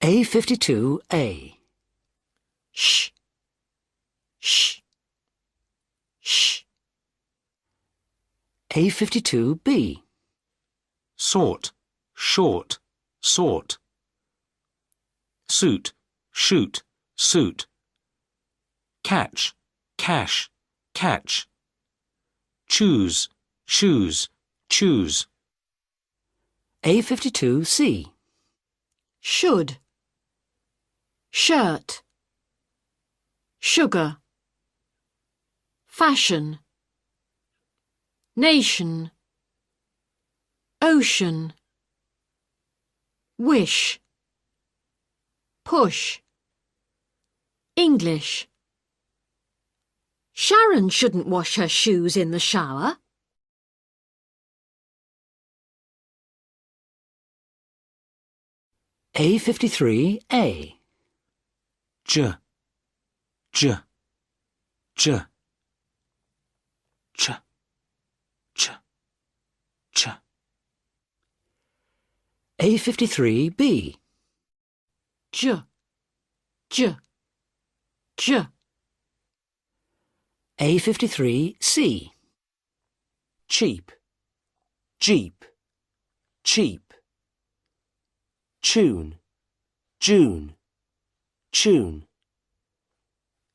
A52A. Sh, sh, sh. A52B. Sort, short, sort. Suit, shoot, suit. Catch, cash, catch. Choose, choose, choose. A52C. Should, shirt, sugar, fashion, nation, ocean, wish, push, English. Sharon shouldn't wash her shoes in the shower. A53A. J, j, j. Ch, ch, ch. A53B. J, j, j. A53C. Cheap, jeep, cheap. Tune, June, tune.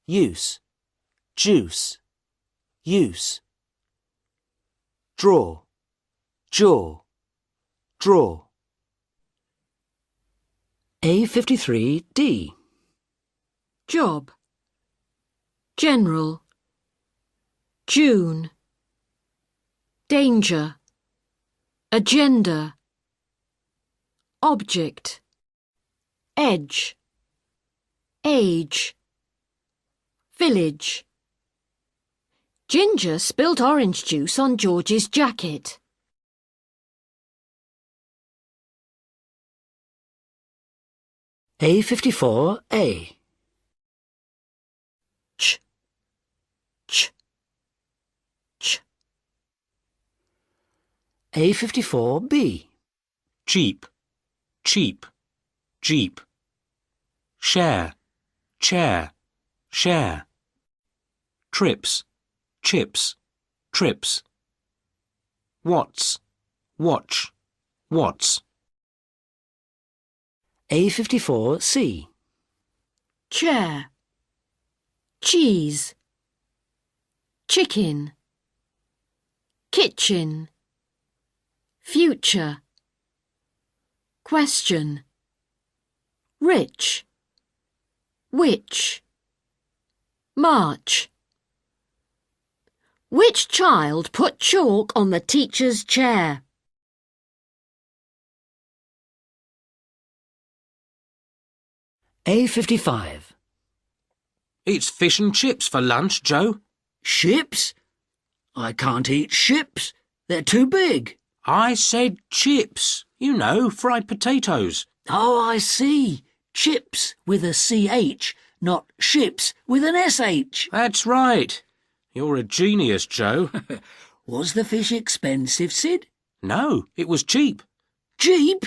Use, juice, use. Draw, jaw, draw. A53D. Job, general, June, danger, agenda, object, edge, age, village. Ginger spilt orange juice on George's jacket. A54A. Ch, ch, ch. A54B. Jeep, cheap, jeep. Share, chair, share. Trips, chips, trips. Watts, watch, watts. A54C. Chair, cheese, chicken, kitchen, future, question, rich, which, march. Which child put chalk on the teacher's chair? A55. It's fish and chips for lunch, Joe. Ships? I can't eat ships. They're too big. I said chips. You know, fried potatoes. Oh, I see. Chips with a CH, not ships with an SH. That's right. You're a genius, Joe. Was the fish expensive, Sid? No, it was cheap. Jeep?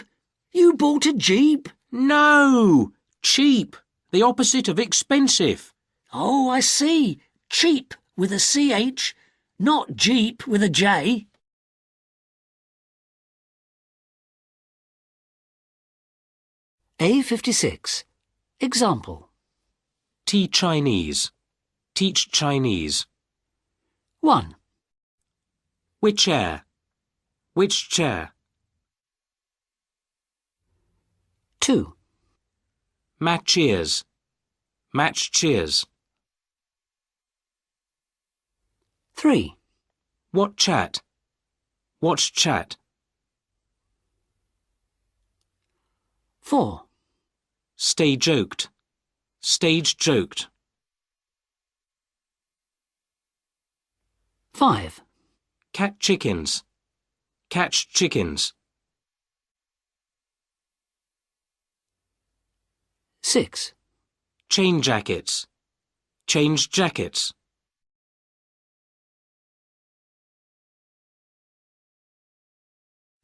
You bought a Jeep? No, cheap. The opposite of expensive. Oh, I see. Cheap with a CH, not Jeep with a J. A56. Example. Tea Chinese. Teach Chinese. 1. Which chair? Which chair? 2. Match cheers. Match cheers. 3. What chat? Watch chat. 4. Stay joked. Stage joked. 5. Cat chickens. Catch chickens. 6. Chain jackets. Change jackets.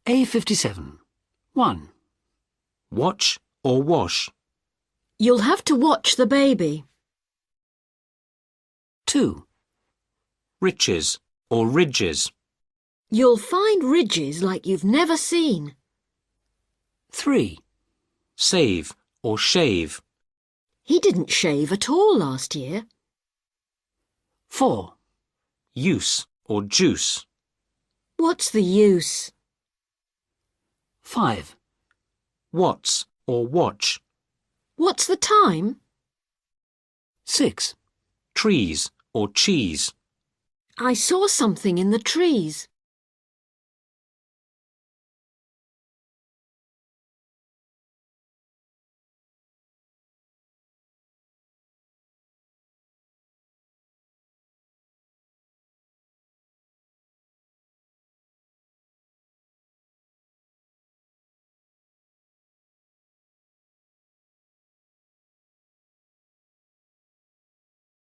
A57. 1. Watch or wash. You'll have to watch the baby. 2. Riches or ridges. You'll find ridges like you've never seen. 3. Save or shave. He didn't shave at all last year. 4. Use or juice. What's the use? 5. What's or watch. What's the time? 6. Trees or cheese. I saw something in the trees.